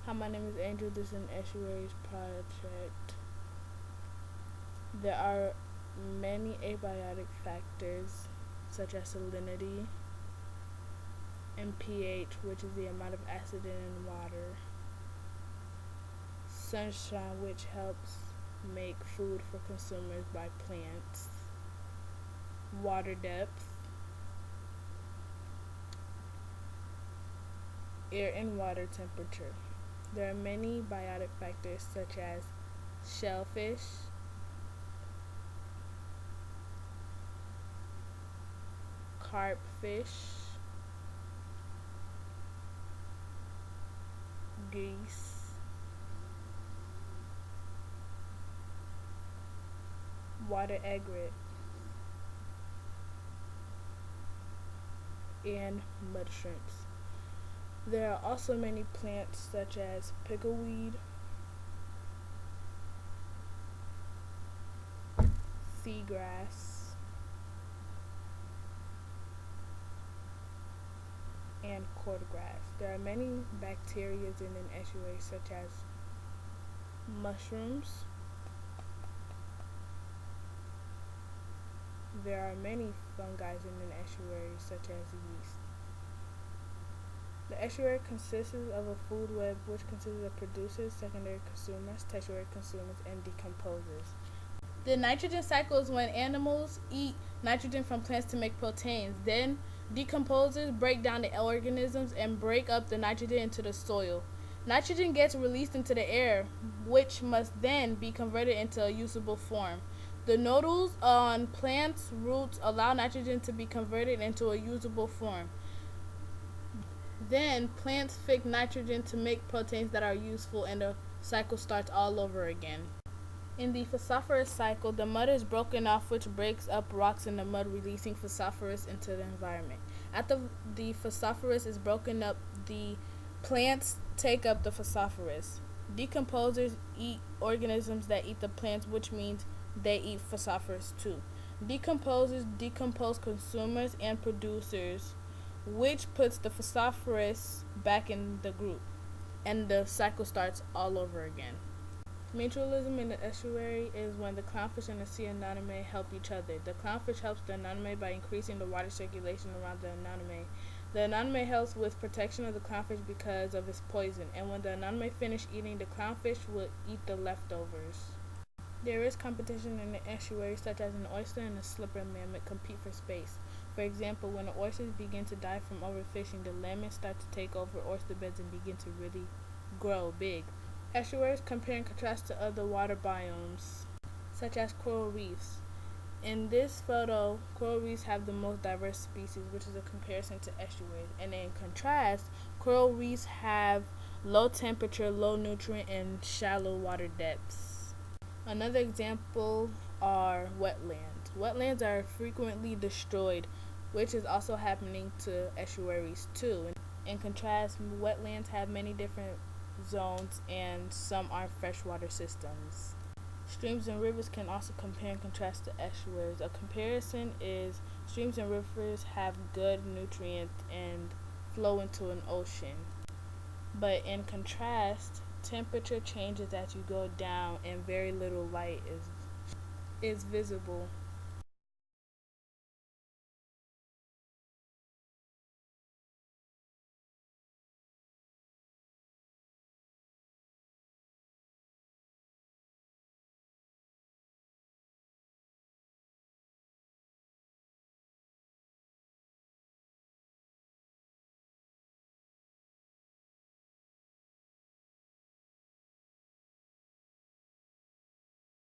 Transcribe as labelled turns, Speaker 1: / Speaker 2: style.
Speaker 1: Hi, my name is Angel. This is an Estuary's project. There are many abiotic factors, such as salinity and pH, which is the amount of acid in water, sunshine, which helps make food for consumers by plants, water depth, air and water temperature. There are many biotic factors such as shellfish, carpfish, geese, water egret, and mud shrimps. There are also many plants such as pickleweed, seagrass, and cordgrass. There are many bacteria in an estuary such as mushrooms. There are many fungi in an estuary such as yeast. The estuary consists of a food web which consists of producers, secondary consumers, tertiary consumers, and decomposers. The nitrogen cycle is when animals eat nitrogen from plants to make proteins. Then decomposers break down the organisms and break up the nitrogen into the soil. Nitrogen gets released into the air, which must then be converted into a usable form. The nodules on plants' roots allow nitrogen to be converted into a usable form. Then plants fix nitrogen to make proteins that are useful, and the cycle starts all over again. In the phosphorus cycle, the mud is broken off, which breaks up rocks in the mud, releasing phosphorus into the environment. After the phosphorus is broken up, the plants take up the phosphorus. Decomposers eat organisms that eat the plants, which means they eat phosphorus too. Decomposers decompose consumers and producers, which puts the phosphorus back in the group, and the cycle starts all over again. Mutualism in the estuary is when the clownfish and the sea anemone help each other. The clownfish helps the anemone by increasing the water circulation around the anemone. The anemone helps with protection of the clownfish because of its poison, and when the anemone finishes eating, the clownfish will eat the leftovers. There is competition in the estuary, such as an oyster and a slipper mammoth compete for space. For example, when the oysters begin to die from overfishing, the lammonts start to take over oyster beds and begin to really grow big. Estuaries compare and contrast to other water biomes, such as coral reefs. In this photo, coral reefs have the most diverse species, which is a comparison to estuaries. And in contrast, coral reefs have low temperature, low nutrient, and shallow water depths. Another example are wetlands. Wetlands are frequently destroyed, which is also happening to estuaries too. In contrast, wetlands have many different zones, and some are freshwater systems. Streams and rivers can also compare and contrast to estuaries. A comparison is streams and rivers have good nutrients and flow into an ocean. But in contrast, temperature changes as you go down and very little light is visible.